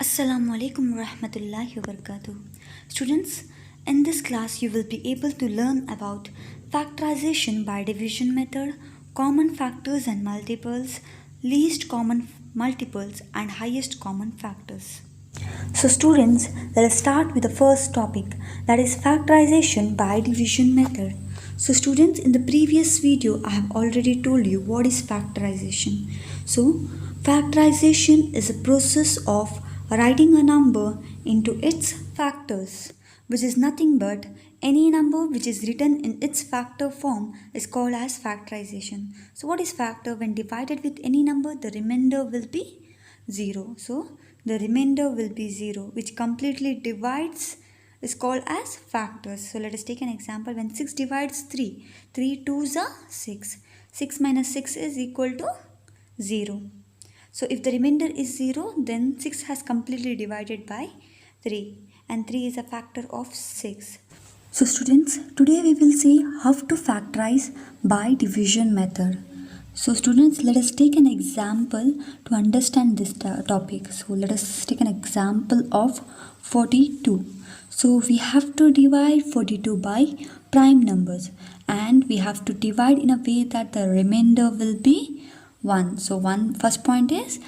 Assalamu alaikum warahmatullahi wabarakatuh. Students, in this class you will be able to learn about factorization by division method, common factors and multiples, least common multiples and highest common factors. So students, let us start with the first topic, that is factorization by division method. So students, in the previous video I have already told you what is factorization. So factorization is a process of writing a number into its factors, which is nothing but any number which is written in its factor form is called as factorization. So what is factor? When divided with any number, the remainder will be 0. So the remainder will be 0, which completely divides is called as factors. So let us take an example. When 6 divides 3, 3 2s are 6. 6 minus 6 is equal to 0. So if the remainder is 0, then 6 has completely divided by 3, and 3 is a factor of 6. So students, today we will see how to factorize by division method. So students, let us take an example to understand this topic. So let us take an example of 42. So we have to divide 42 by prime numbers, and we have to divide in a way that the remainder will be 1. So first point is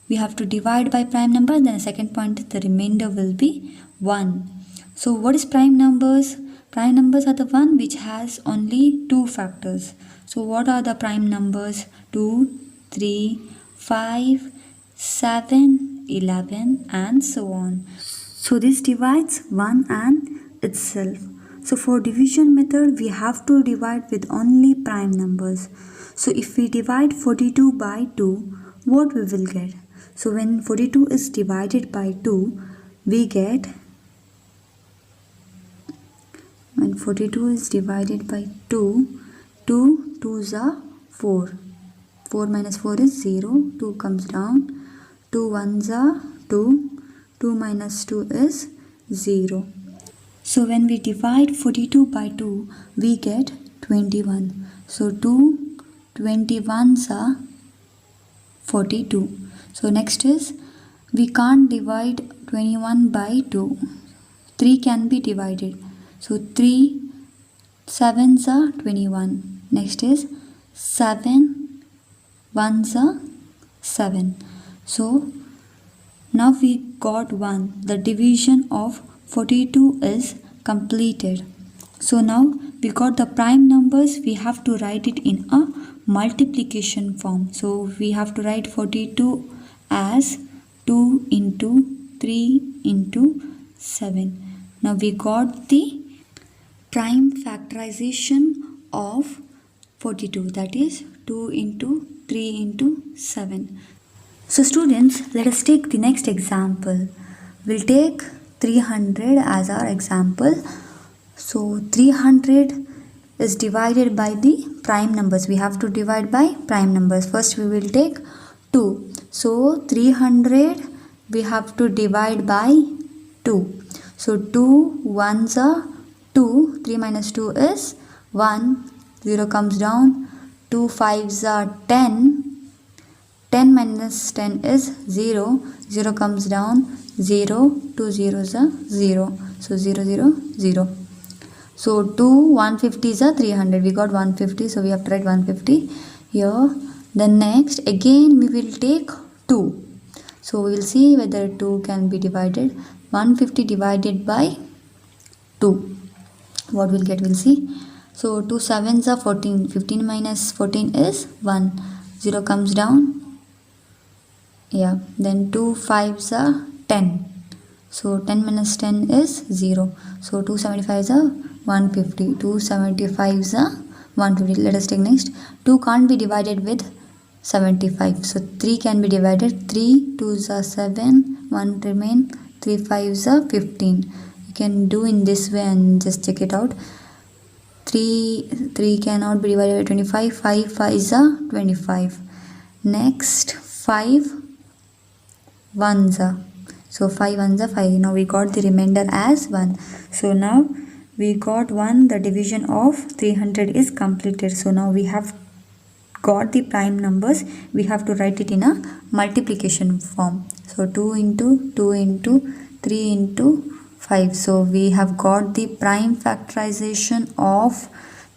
we have to divide by prime number, then the second point is the remainder will be 1. So what is prime numbers? Prime numbers are the one which has only 2 factors. So what are the prime numbers? 2, 3, 5, 7, 11 and so on. So this divides 1 and itself. So for division method we have to divide with only prime numbers. So if we divide 42 by 2, what we will get? So when 42 is divided by 2, we get, when 42 is divided by 2, 2 2s are 4. 4 minus 4 is 0. 2 comes down. 2 1s are 2. 2 minus 2 is 0. So when we divide 42 by 2, we get 21. So 2 21s are 42. So next is, we can't divide 21 by 2. 3 can be divided. So 3 7s are 21. Next is 7 1s are 7. So now we got 1. The division of 42 is completed. So now we got the prime numbers. We have to write it in a multiplication form. So we have to write 42 as 2 into 3 into 7. Now we got the prime factorization of 42, that is 2 into 3 into 7. So students, let us take the next example. We'll take 300 as our example. So 300 is divided by the prime numbers. We have to divide by prime numbers. First we will take 2. So 300 we have to divide by 2. So 2 1s are 2. 3 minus 2 is 1. 0 comes down. 2 5s are 10. 10 minus 10 is 0. 0 comes down. 0. 2 zeros are 0. So 0 0 0. So 2 150s are 300. We got 150. So we have to write 150 here. Then next again we will take 2. So we will see whether 2 can be divided. 150 divided by 2. What we'll get, we'll see. So 2 7s are 14. 15 minus 14 is 1. 0 comes down. Yeah. Then 2 5s are 10. So 10 minus 10 is 0. So 2 75s are 150. 2 75s are 150. Let us take next. 2 can't be divided with 75. So 3 can be divided. 3 2s are 7. 1 remain. 3 5s are 15. You can do in this way and just check it out. 3 cannot be divided by 25. 5 5s are 25. Next 5 1s are. So 5 1s are 5. Now we got the remainder as 1. So now we got 1. The division of 300 is completed. So now we have got the prime numbers. We have to write it in a multiplication form. So 2 into 2 into 3 into 5. So we have got the prime factorization of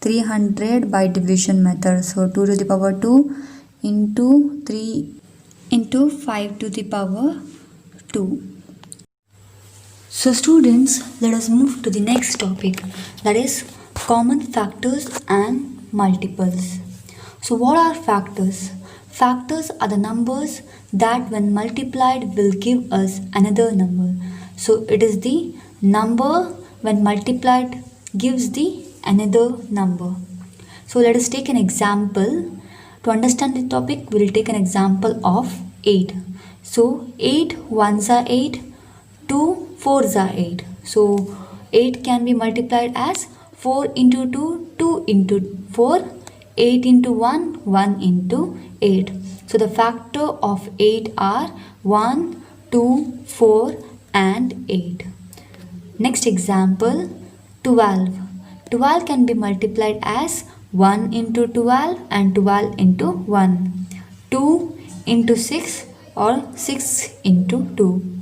300 by division method. So 2 to the power 2 into 3 into 5 to the power 2. So students, let us move to the next topic, that is common factors and multiples. So what are factors? Factors are the numbers that when multiplied will give us another number. So it is the number when multiplied gives the another number. So let us take an example. To understand the topic, we will take an example of 8. So 8 ones are 8, 2 fours are 8. So 8 can be multiplied as 4 into 2, 2 into 4, 8 into 1, 1 into 8. So the factor of 8 are 1, 2, 4 and 8. Next example, 12. 12 can be multiplied as 1 into 12 and 12 into 1. 2 into 6 or 6 into 2.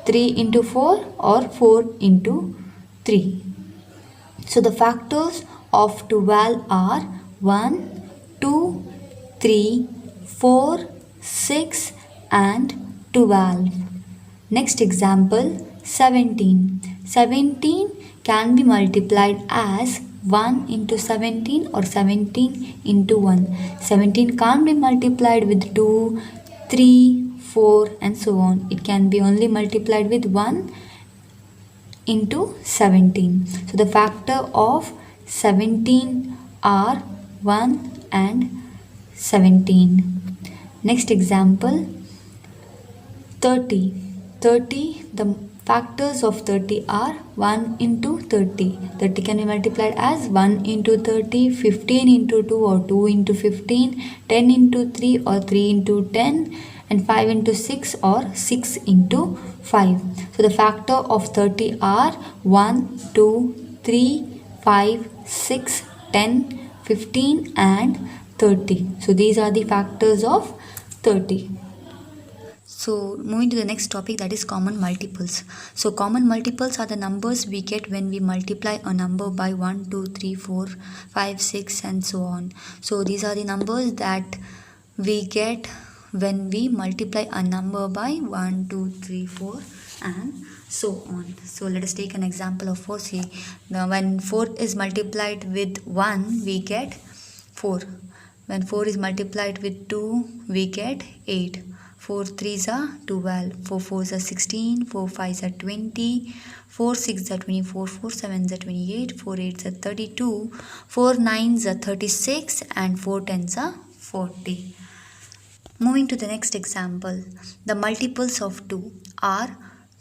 3 into 4 or 4 into 3. So the factors of 12 are 1, 2, 3, 4, 6 and 12. Next example, 17. 17 can be multiplied as 1 into 17 or 17 into 1. 17 can't be multiplied with 2, 3, 4 and so on. It can be only multiplied with 1 into 17. So the factor of 17 are 1 and 17. Next example, 30. 30, the factors of 30 are 1 into 30. 30 can be multiplied as 1 into 30, 15 into 2 or 2 into 15, 10 into 3 or 3 into 10 and 5 into 6 or 6 into 5. So the factor of 30 are 1, 2, 3, 5, 6, 10, 15 and 30. So these are the factors of 30. So moving to the next topic, that is common multiples. So common multiples are the numbers we get when we multiply a number by 1, 2, 3, 4, 5, 6 and so on. So these are the numbers that we get when we multiply a number by 1, 2, 3, 4 and so on. So let us take an example of 4. See, now when 4 is multiplied with 1, we get 4. When 4 is multiplied with 2, we get 8. 4 3s are 12, 4 4s are 16, 4 5s are 20, 4 6s are 24, 4 7s are 28, 4 8s are 32, 4 9s are 36 and 4 10s are 40. Moving to the next example, the multiples of 2 are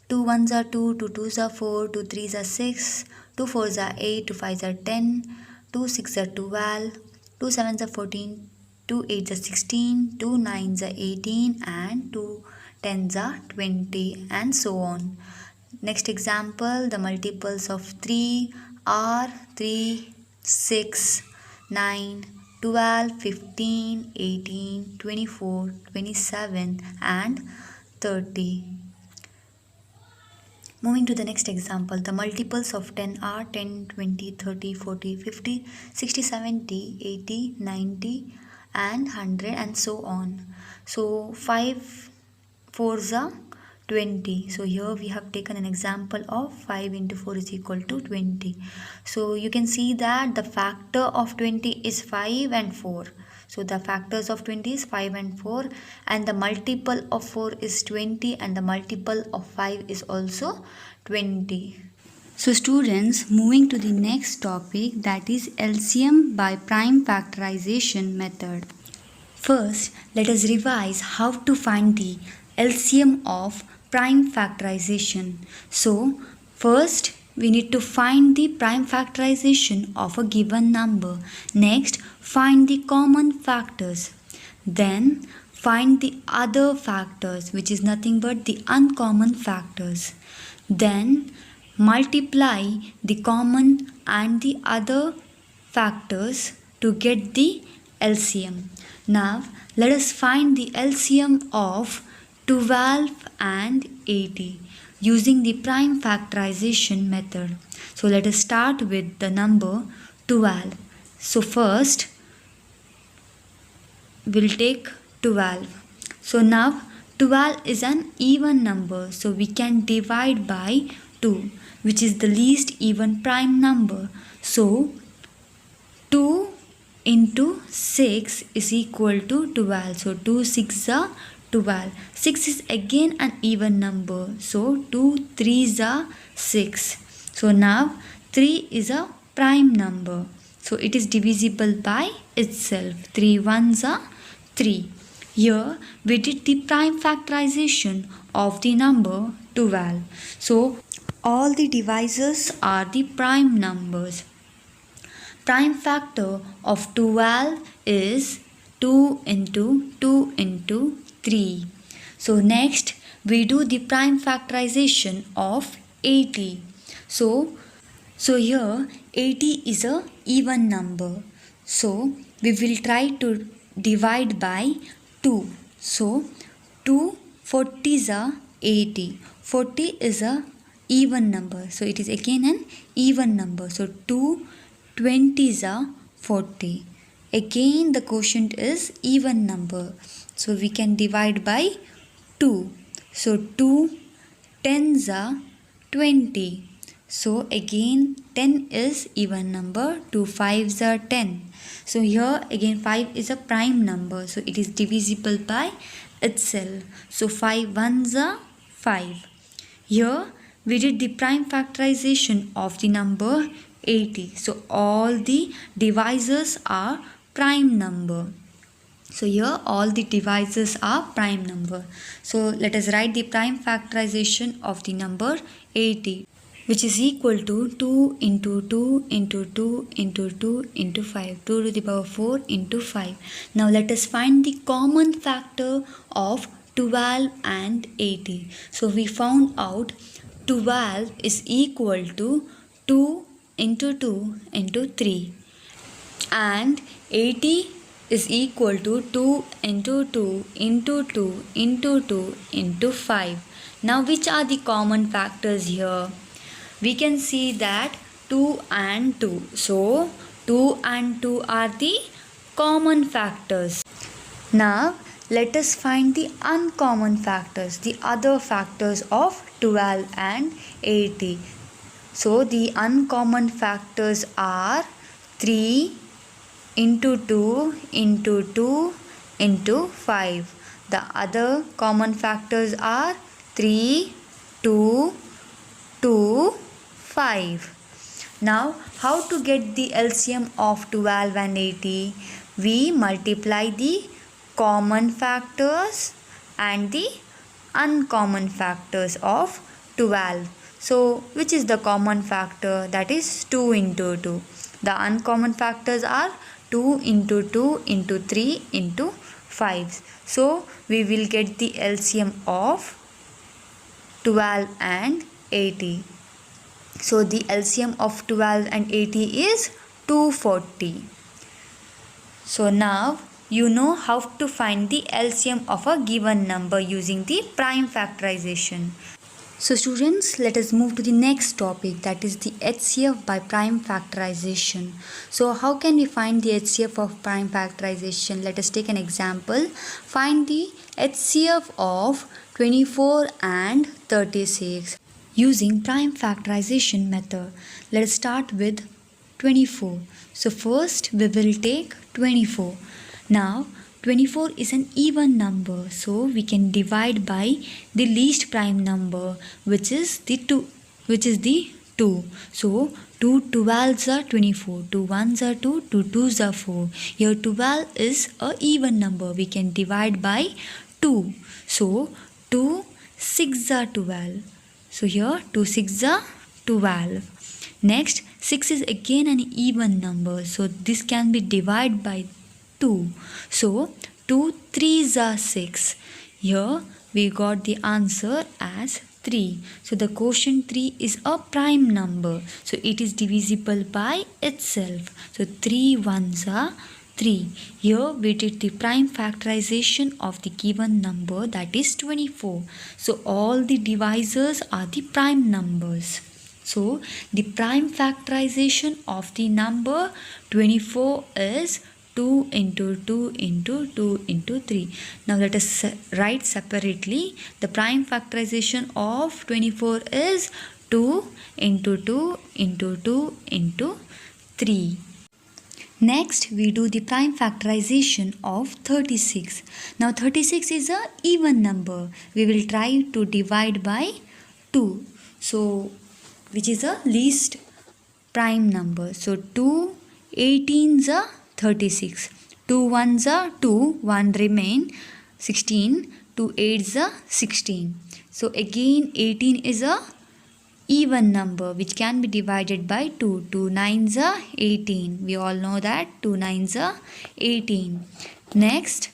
2 1s are 2, 2 2s are 4, 2 3s are 6, 2 4s are 8, 2 5s are 10, 2 6s are 12, 2 7s are 14, 2 8s are 16, 2 9s are 18 and 2 10s are 20 and so on. Next example, the multiples of 3 are 3, 6, 9, 12, 15, 18, 24, 27 and 30. Moving to the next example, the multiples of 10 are 10, 20, 30, 40, 50, 60, 70, 80, 90 and 100 and so on. So 5 4s are 20. So here we have taken an example of 5 into 4 is equal to 20. So you can see that the factor of 20 is 5 and 4. So the factors of 20 is 5 and 4 and the multiple of 4 is 20 and the multiple of 5 is also 20. So students, moving to the next topic, that is LCM by prime factorization method. First, let us revise how to find the LCM of prime factorization. So first we need to find the prime factorization of a given number. Next, find the common factors. Then find the other factors, which is nothing but the uncommon factors. Then multiply the common and the other factors to get the LCM. Now let us find the LCM of 12 and 80 using the prime factorization method. So let us start with the number 12. So first we'll take 12. So now 12 is an even number, so we can divide by 2, which is the least even prime number. So 2 into 6 is equal to 12. So 2 6 are 12. 6 is again an even number. So 2 3s are 6. So now 3 is a prime number. So it is divisible by itself. 3 1s are 3. Here we did the prime factorization of the number 12. So all the divisors are the prime numbers. Prime factor of 12 is 2 into 2 into 3. So next we do the prime factorization of 80. So here 80 is a even number. So we will try to divide by 2. So 2 40s are 80. 40 is a even number. So it is again an even number. So 2 20s are 40. Again the quotient is even number. So we can divide by 2. So 2 10s are 20. So again 10 is even number. 2 5s are 10. So here again 5 is a prime number. So it is divisible by itself. So 5 1s are 5. Here we did the prime factorization of the number 80. So all the divisors are prime number. So here all the divisors are prime number. So let us write the prime factorization of the number 80, which is equal to 2 into 2 into 2 into 2 into 5. 2 to the power 4 into 5. Now let us find the common factor of 12 and 80. So we found out 12 is equal to 2 into 2 into 3 and 80 is equal to 2 into 2 into 2 into 2 into 5. Now which are the common factors here? We can see that 2 and 2. So 2 and 2 are the common factors. Now let us find the uncommon factors, the other factors of 12 and 80. So the uncommon factors are 3 into 2 into 2 into 5. The other common factors are 3, 2, 2, 5. Now how to get the LCM of 12 and 80? We multiply the common factors and the uncommon factors of 12. So which is the common factor? That is 2 into 2. The uncommon factors are 2 into 2 into 3 into 5. So we will get the LCM of 12 and 80. So the LCM of 12 and 80 is 240. So now you know how to find the LCM of a given number using the prime factorization. So students, let us move to the next topic, that is the HCF by prime factorization. So how can we find the HCF of prime factorization? Let us take an example. Find the HCF of 24 and 36 using prime factorization method. Let us start with 24. So first we will take 24. Now 24 is an even number, so we can divide by the least prime number, which is the 2. So 2 12s are 24, 2 1s are 2, 2 2s are 4. Here 12 is a even number, we can divide by 2. So 2 6 are 12. So here 2 6 are 12. Next 6 is again an even number, so this can be divided by 2. So 2 3s are 6. Here we got the answer as 3. So the quotient 3 is a prime number. So it is divisible by itself. So 3 1s are 3. Here we did the prime factorization of the given number, that is 24. So all the divisors are the prime numbers. So the prime factorization of the number 24 is 2 into 2 into 2 into 3. Now let us write separately. The prime factorization of 24 is 2 into 2 into 2 into 3. Next, we do the prime factorization of 36. Now 36 is a even number. We will try to divide by 2. So, which is a least prime number. So 2 18s are 36. 2 1s are 2, 1 remain 16. 2 8s are 16. So again 18 is a even number which can be divided by 2. 2 9s are 18. We all know that 2 9s are 18. Next,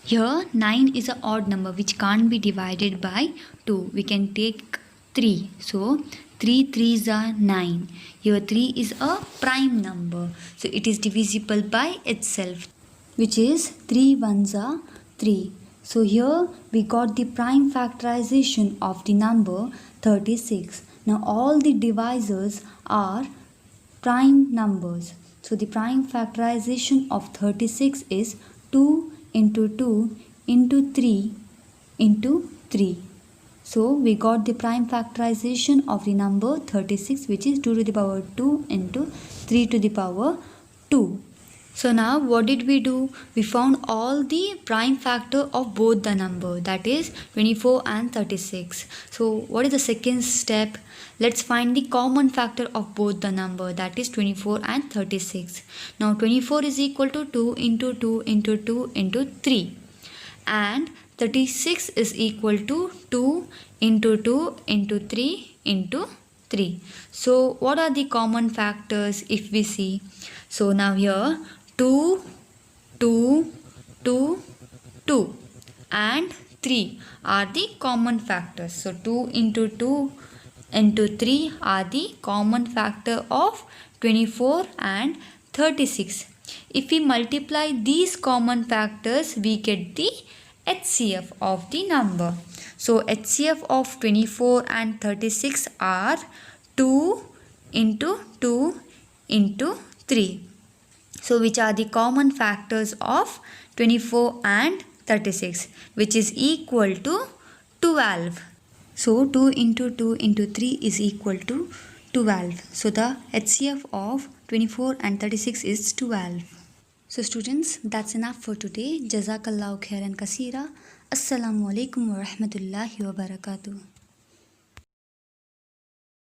here 9 is an odd number which can't be divided by 2. We can take 3. So 3 3s are 9. Here 3 is a prime number. So it is divisible by itself, which is 3 1s are 3. So here we got the prime factorization of the number 36. Now all the divisors are prime numbers. So the prime factorization of 36 is 2 into 2 into 3 into 3. So we got the prime factorization of the number 36, which is 2 to the power 2 into 3 to the power 2. So now what did we do? We found all the prime factor of both the number, that is 24 and 36. So what is the second step? Let's find the common factor of both the number, that is 24 and 36. Now 24 is equal to 2 into 2 into 2 into 3. And 36 is equal to 2 into 2 into 3 into 3. So what are the common factors if we see? So now here 2, 2, 2, 2 and 3 are the common factors. So 2 into 2 into 3 are the common factor of 24 and 36. If we multiply these common factors, we get the HCF of the number. So HCF of 24 and 36 are 2 into 2 into 3. So which are the common factors of 24 and 36, which is equal to 12. So 2 into 2 into 3 is equal to 12. So the HCF of 24 and 36 is 12. So students, that's enough for today. Jazakallahu khairan kasira. Assalamu alaikum wa rahmatullahi wa barakatuh.